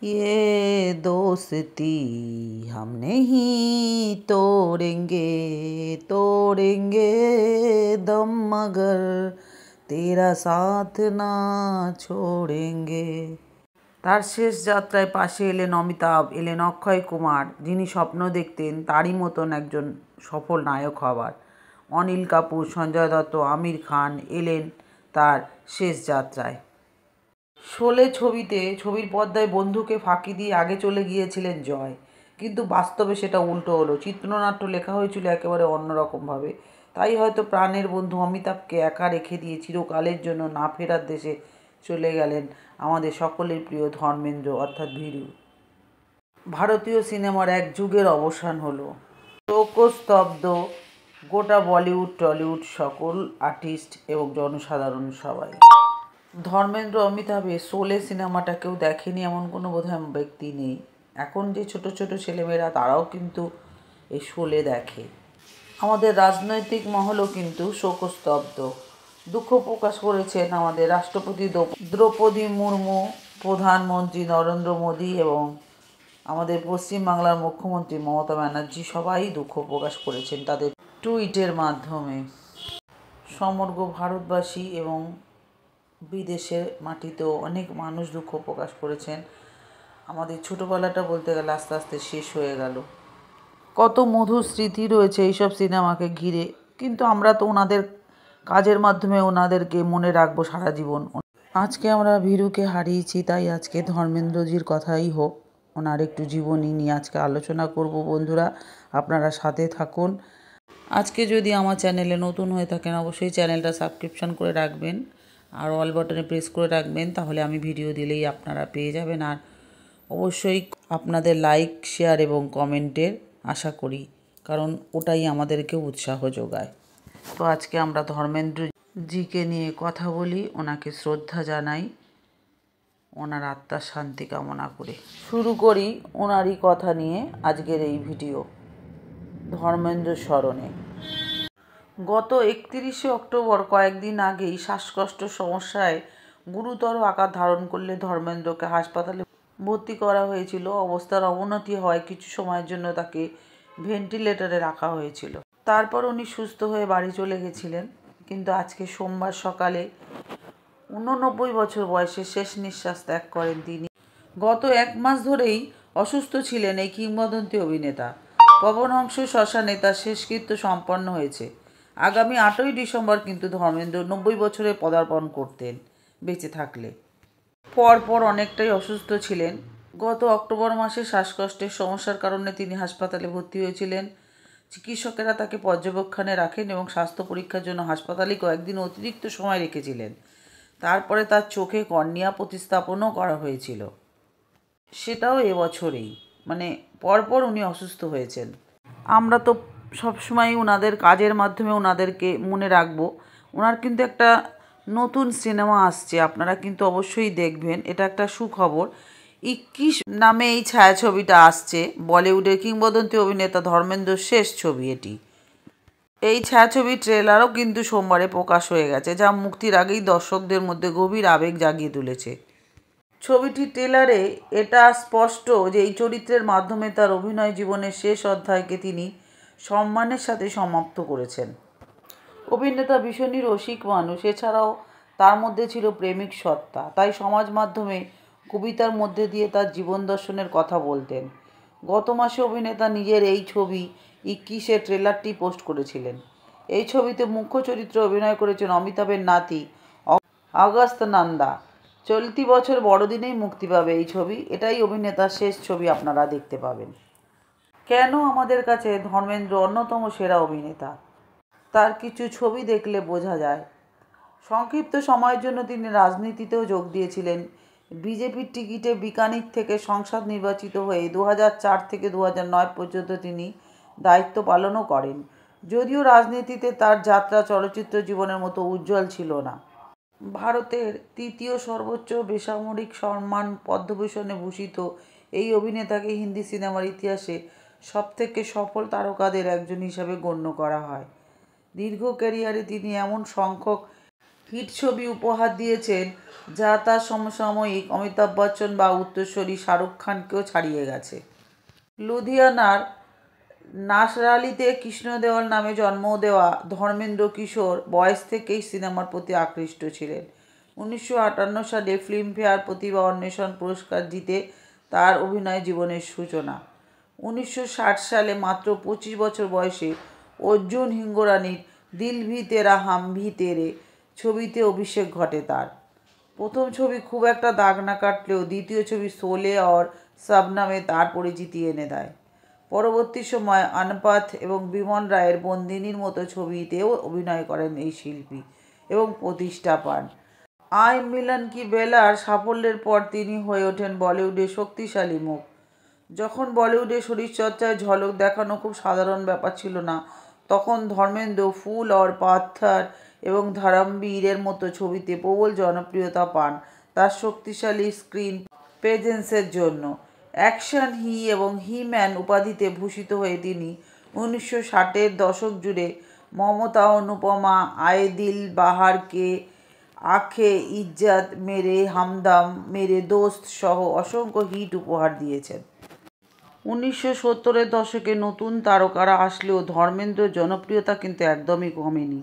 ये दोस्ती हम नहीं तोड़ेंगे तोड़ेंगे दम मगर तेरा साथ না छोड़ेंगे। তার শেষ যাত্রায় পাশে এলেন অমিতাভ, এলেন অক্ষয় কুমার, যিনি স্বপ্ন দেখতেন তারই মতন একজন সফল নায়ক হবার। অনিল কাপুর, সঞ্জয় দত্ত, আমির খান এলেন তার শেষ যাত্রায়। শোলে ছবির পর্দায় বন্ধুকে ফাঁকি দিয়ে আগে চলে গিয়েছিলেন জয়, কিন্তু বাস্তবে সেটা উল্টো হলো। চিত্রনাট্য লেখা হয়েছিল একেবারে অন্যরকমভাবে। তাই হয়তো প্রাণের বন্ধু অমিতাভকে একা রেখে দিয়ে চিরকালের জন্য না ফেরার দেশে চলে গেলেন আমাদের সকলের প্রিয় ধর্মেন্দ্র অর্থাৎ ভীরু। ভারতীয় সিনেমার এক যুগের অবসান হলো। শোকস্তব্ধ গোটা বলিউড টলিউড সকল আর্টিস্ট এবং জনসাধারণ সবাই। ধর্মেন্দ্র অমিতাভের শোলে সিনেমাটা কেউ দেখেনি এমন কোনো বোধহয় ব্যক্তি নেই। এখন যে ছোট ছোট ছেলেমেয়েরা তারাও কিন্তু এই শোলে দেখে। আমাদের রাজনৈতিক মহলও কিন্তু শোকস্তব্ধ। দুঃখ প্রকাশ করেছেন আমাদের রাষ্ট্রপতি দ্রৌপদী মুর্মু, প্রধানমন্ত্রী নরেন্দ্র মোদী এবং আমাদের পশ্চিমবাংলার মুখ্যমন্ত্রী মমতা ব্যানার্জি। সবাই দুঃখ প্রকাশ করেছেন তাদের টুইটের মাধ্যমে। সমগ্র ভারতবাসী এবং বিদেশের মাটিতেও অনেক মানুষ দুঃখ প্রকাশ করেছেন। আমাদের ছোটোবেলাটা বলতে গেলে আস্তে আস্তে শেষ হয়ে গেল। কত মধুর স্মৃতি রয়েছে এইসব সিনেমাকে ঘিরে, কিন্তু আমরা তো ওনাদের কাজের মাধ্যমে ওনাদেরকে মনে রাখবো সারা জীবন। আজকে আমরা ভীরুকে হারিয়েছি, তাই আজকে ধর্মেন্দ্রজির কথাই হোক, ওনার একটু জীবনী নিয়ে আজকে আলোচনা করব। বন্ধুরা, আপনারা সাথে থাকুন। আজকে যদি আমার চ্যানেলে নতুন হয়ে থাকেন অবশ্যই চ্যানেলটা সাবস্ক্রিপশন করে রাখবেন আর অল বাটনে প্রেস করে রাখবেন, তাহলে আমি ভিডিও দিলেই আপনারা পেয়ে যাবেন। আর অবশ্যই আপনাদের লাইক, শেয়ার এবং কমেন্টের আশা করি, কারণ ওটাই আমাদেরকে উৎসাহ যোগায়। তো আজকে আমরা ধর্মেন্দ্রজিকে নিয়ে কথা বলি, ওনাকে শ্রদ্ধা জানাই, ওনার আত্মার শান্তি কামনা করে শুরু করি ওনারই কথা নিয়ে আজকের এই ভিডিও। ধর্মেন্দ্র স্মরণে গত 31শে অক্টোবর কয়েকদিন আগেই শ্বাসকষ্ট সমস্যায় গুরুতর আকার ধারণ করলে ধর্মেন্দ্রকে হাসপাতালে ভর্তি করা হয়েছিল। অবস্থার অবনতি হওয়ায় কিছু সময়ের জন্য তাকে ভেন্টিলেটরে রাখা হয়েছিল। তারপর উনি সুস্থ হয়ে বাড়ি চলে গেছিলেন, কিন্তু আজকে সোমবার সকালে 89 বছর বয়সে শেষ নিঃশ্বাস ত্যাগ করেন তিনি। গত 1 মাস ধরেই অসুস্থ ছিলেন এই কিংবদন্তি অভিনেতা। পবনহংস শ্মশানে তার শেষকৃত্য সম্পন্ন হয়েছে। আগামী 8ই ডিসেম্বর কিন্তু ধর্মেন্দ্র 90 বছরে পদার্পণ করতেন বেঁচে থাকলে। পরপর অনেকটাই অসুস্থ ছিলেন। গত অক্টোবর মাসে শ্বাসকষ্টের সমস্যার কারণে তিনি হাসপাতালে ভর্তি হয়েছিলেন। চিকিৎসকেরা তাকে পর্যবেক্ষণে রাখেন এবং স্বাস্থ্য পরীক্ষার জন্য হাসপাতালে কয়েকদিন অতিরিক্ত সময় রেখেছিলেন। তারপরে তার চোখে কর্নিয়া প্রতিস্থাপনও করা হয়েছিল, সেটাও এবছরেই। মানে পরপর উনি অসুস্থ হয়েছেন। আমরা তো সবসময় ওনাদের কাজের মাধ্যমে ওনাদেরকে মনে রাখবো। ওনার কিন্তু একটা নতুন সিনেমা আসছে, আপনারা কিন্তু অবশ্যই দেখবেন। এটা একটা সুখবর। 21 নামে এই ছায়াছবিটা আসছে। বলিউডের কিংবদন্তি অভিনেতা ধর্মেন্দ্রর শেষ ছবি এটি। এই ছায়াছবির ট্রেলারও কিন্তু সোমবারে প্রকাশ হয়ে গেছে, যা মুক্তির আগেই দর্শকদের মধ্যে গভীর আবেগ জাগিয়ে তুলেছে। ছবিটির ট্রেলারে এটা স্পষ্ট যে এই চরিত্রের মাধ্যমে তার অভিনয় জীবনের শেষ অধ্যায়কে তিনি সম্মানের সাথে সমাপ্ত করেছেন। অভিনেতা ভীষণই রসিক মানুষ, এছাড়াও তার মধ্যে ছিল প্রেমিক সত্তা। তাই সমাজ মাধ্যমে কবিতার মধ্যে দিয়ে তার জীবন দর্শনের কথা বলতেন। গত মাসে অভিনেতা নিজের এই ছবি 21-এর ট্রেলারটি পোস্ট করেছিলেন। এই ছবিতে মুখ্য চরিত্রে অভিনয় করেছেন অমিতাভের নাতি অগস্ত্য নন্দা। চলতি বছর বড়দিনেই মুক্তি পাবে এই ছবি। এটাই অভিনেতার শেষ ছবি আপনারা দেখতে পাবেন। কেন আমাদের কাছে ধর্মেন্দ্র অন্যতম সেরা অভিনেতা, তার কিছু ছবি দেখলে বোঝা যায়। সংক্ষিপ্ত সময়ের জন্য তিনি রাজনীতিতেও যোগ দিয়েছিলেন। বিজেপির টিকিটে বিকানির থেকে সংসদ নির্বাচিত হয়ে 2004 থেকে 2009 পর্যন্ত তিনি দায়িত্ব পালনও করেন। যদিও রাজনীতিতে তার যাত্রা চলচ্চিত্র জীবনের মতো উজ্জ্বল ছিল না। ভারতের 3য় সর্বোচ্চ বেসামরিক সম্মান পদ্মভূষণে ভূষিত এই অভিনেতাকে হিন্দি সিনেমার ইতিহাসে সবথেকে সফল তারকাদের একজন হিসাবে গণ্য করা হয়। দীর্ঘ ক্যারিয়ারে তিনি এমন সংখ্যক হিট ছবি উপহার দিয়েছেন যা তার সমসাময়িক অমিতাভ বচ্চন বা উত্তরসূরি শাহরুখ খানকেও ছাড়িয়ে গেছে। লুধিয়ানার নাসরালিতে কৃষ্ণ দেওয়াল নামে জন্ম দেওয়া ধর্মেন্দ্র কিশোর বয়স থেকেই সিনেমার প্রতি আকৃষ্ট ছিলেন। 1958 সালে ফিল্মফেয়ার প্রতিভা অন্বেষণ পুরস্কার জিতে তার অভিনয় জীবনের সূচনা। 1960 সালে মাত্র 25 বছর বয়সে অর্জুন হিঙ্গরানির দিল ভি তেরা হাম ভি তেরে ছবিতে অভিষেক ঘটে তার। প্রথম ছবি খুব একটা দাগ না কাটলেও দ্বিতীয় ছবি শোলে और শবনমে তার পরিচিতি এনে দেয়। পরবর্তী সময়ে অনুপাত এবং বিমল রায়ের বন্দিনীর মতো ছবিতেও অভিনয় করেন এই শিল্পী এবং প্রতিষ্ঠা পান। আই মিলন কি বেলার সাফল্যের পর তিনি হয়ে ওঠেন বলিউডের শক্তিশালী মুখ। যখন বলিউডে শরীরচর্চায় ঝলক দেখানো খুব সাধারণ ব্যাপার ছিল না, তখন ধর্মেন্দ্র ফুল और পাথর এবং ধরমবীরের মতো ছবিতে প্রবল জনপ্রিয়তা পান তার শক্তিশালী স্ক্রিন প্রেজেন্সের জন্য। অ্যাকশন হি এবং হি ম্যান উপাধিতে ভূষিত হয়ে তিনি 1960-এর দশক জুড়ে মমতা অনুপমা, আয়ে দিল বাহার কে, আঁখে ইজ্জত, মেরে হামদম, মেরে দোস্ত সহ অসংখ্য হিট উপহার দিয়েছেন। 1970-এর দশকে নতুন তারকারা আসলেও ধর্মেন্দ্রর জনপ্রিয়তা কিন্তু একদমই কমেনি।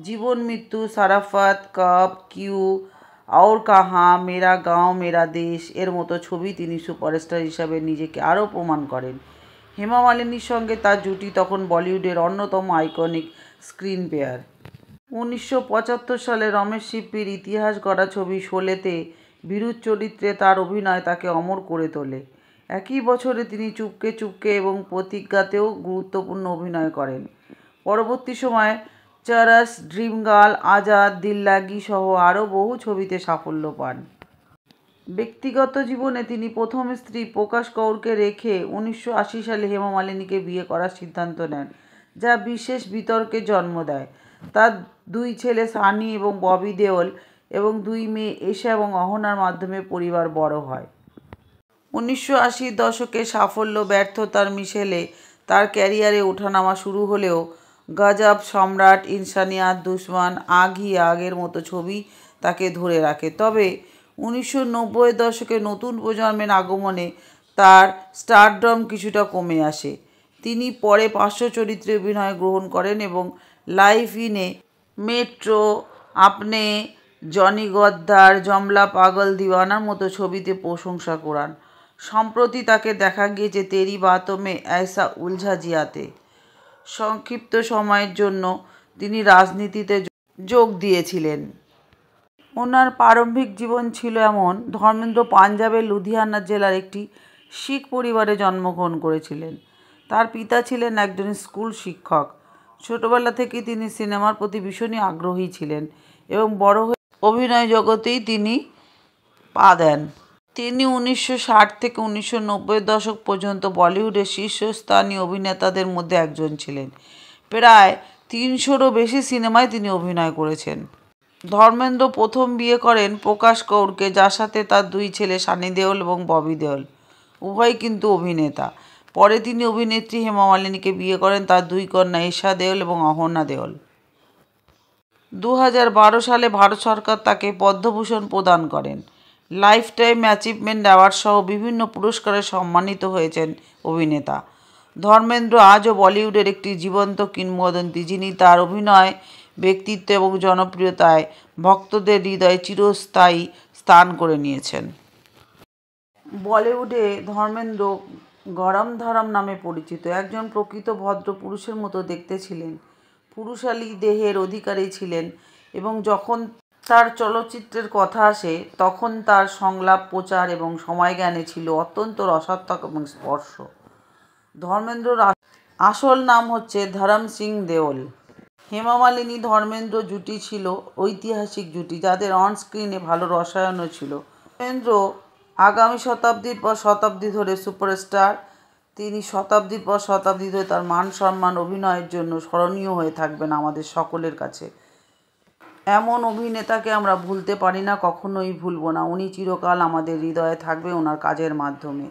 জীবন মৃত্যু, সারাফত, কব, কিউ, और कहाँ, मेरा गाँव मेरा देश এর মতো ছবি তিনি সুপারস্টার হিসাবে নিজেকে আরও প্রমাণ করেন। হেমা মালিনীর সঙ্গে তার জুটি তখন বলিউডের অন্যতম আইকনিক স্ক্রিন পেয়ার। 1975 সালে রমেশ সিপ্পির ইতিহাস গড়া ছবি শোলেতে বীরুর চরিত্রে তার অভিনয় তাকে অমর করে তোলে। একই বছরে তিনি চুপকে চুপকে এবং প্রতিজ্ঞাতেও গুরুত্বপূর্ণ অভিনয় করেন। পরবর্তী সময়ে চরস, ড্রিম গার্ল, আজাদ, দিল লাগি সহ আরও বহু ছবিতে সাফল্য পান। ব্যক্তিগত জীবনে তিনি প্রথম স্ত্রী প্রকাশ কৌরকে রেখে 1980 সালে হেমা মালিনীকে বিয়ে করার সিদ্ধান্ত নেন, যা বিশেষ বিতর্কের জন্ম দেয়। তার দুই ছেলে সানি এবং ববি দেওল এবং দুই মেয়ে এশা এবং অহনার মাধ্যমে পরিবার বড় হয়। 1980-র দশকে সাফল্য ব্যর্থতার মিশেলে তার ক্যারিয়ারে ওঠানামা শুরু হলেও গজব, সম্রাট, ইনসানিয়াত, দুশমন, আগ হি আগের মতো ছবি তাকে ধরে রাখে। তবে 1990-এর দশকে নতুন প্রজন্মের আগমনে তার স্টারডম কিছুটা কমে আসে। তিনি পরে পার্শ্ব চরিত্রে অভিনয় গ্রহণ করেন এবং লাইফ ইনে মেট্রো, আপনে, জনি গদ্দার, জমলা পাগল দিওয়ানার মতো ছবিতে প্রশংসা কুড়ান। সম্প্রতি তাকে দেখা গিয়েছে তেরি বাতোঁ মে ऐसा উলঝা জিয়াতে। সংক্ষিপ্ত সময়ের জন্য তিনি রাজনীতিতে যোগ দিয়েছিলেন। ওনার প্রারম্ভিক জীবন ছিল এমন: ধর্মেন্দ্র পাঞ্জাবের লুধিয়ানা জেলার একটি শিখ পরিবারে জন্মগ্রহণ করেছিলেন। তার পিতা ছিলেন একজন স্কুল শিক্ষক। ছোটবেলা থেকেই তিনি সিনেমার প্রতি ভীষণই আগ্রহী ছিলেন এবং বড় হয়ে অভিনয় জগতেই তিনি পা দেন। তিনি 1960 থেকে 1990-এর দশক পর্যন্ত বলিউডের শীর্ষস্থানীয় অভিনেতাদের মধ্যে একজন ছিলেন। প্রায় 300-রও বেশি সিনেমায় তিনি অভিনয় করেছেন। ধর্মেন্দ্র প্রথম বিয়ে করেন প্রকাশ কৌরকে, যার সাথে তার দুই ছেলে সানি দেওল এবং ববি দেওল। উভয়ই কিন্তু অভিনেতা। পরে তিনি অভিনেত্রী হেমা মালিনীকে বিয়ে করেন, তার দুই কন্যা এশা দেওল এবং অহনা দেওল। 2012 সালে ভারত সরকার তাকে পদ্মভূষণ প্রদান করেন। লাইফ টাইম অ্যাচিভমেন্ট অ্যাওয়ার্ড সহ বিভিন্ন পুরস্কারে সম্মানিত হয়েছেন অভিনেতা। ধর্মেন্দ্র আজও বলিউডের একটি জীবন্ত কিংবদন্তি, যিনি তার অভিনয়, ব্যক্তিত্ব এবং জনপ্রিয়তায় ভক্তদের হৃদয়ে চিরস্থায়ী স্থান করে নিয়েছেন। বলিউডে ধর্মেন্দ্র গরম ধরম নামে পরিচিত। একজন প্রকৃত ভদ্র পুরুষের মতো দেখতে ছিলেন, পুরুষালী দেহের অধিকারী ছিলেন এবং যখন তার চলচ্চিত্রের কথা আসে তখন তার সংলাপ, প্রচার এবং সময়জ্ঞানে ছিল অত্যন্ত রসাত্মক এবং স্পর্শ। ধর্মেন্দ্রর আসল নাম হচ্ছে ধরম সিং দেওল। হেমা মালিনী ধর্মেন্দ্র জুটি ছিল ঐতিহাসিক জুটি, যাদের অন স্ক্রিনে ভালো রসায়নও ছিল। ধর্মেন্দ্র আগামী শতাব্দীর পর শতাব্দী ধরে সুপারস্টার। তিনি শতাব্দীর পর শতাব্দী ধরে তার মান সম্মান অভিনয়ের জন্য স্মরণীয় হয়ে থাকবেন আমাদের সকলের কাছে। এমন অভিনেতাকে আমরা ভুলতে পারি না, কখনোই ভুলব না। উনি চিরকাল আমাদের হৃদয়ে থাকবে ওনার কাজের মাধ্যমে।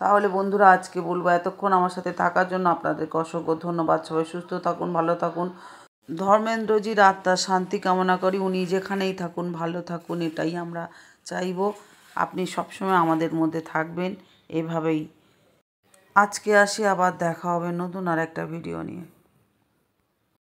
তাহলে বন্ধুরা, আজকে বলবো এতক্ষণ আমার সাথে থাকার জন্য আপনাদেরকে অসংখ্য ধন্যবাদ। সবাই সুস্থ থাকুন, ভালো থাকুন। ধর্মেন্দ্রজির আত্মার শান্তি কামনা করি। উনি যেখানেই থাকুন ভালো থাকুন, এটাই আমরা চাইব। আপনি সবসময় আমাদের মধ্যে থাকবেন এভাবেই। আজকে আসি, আবার দেখা হবে নতুন আর একটা ভিডিও নিয়ে।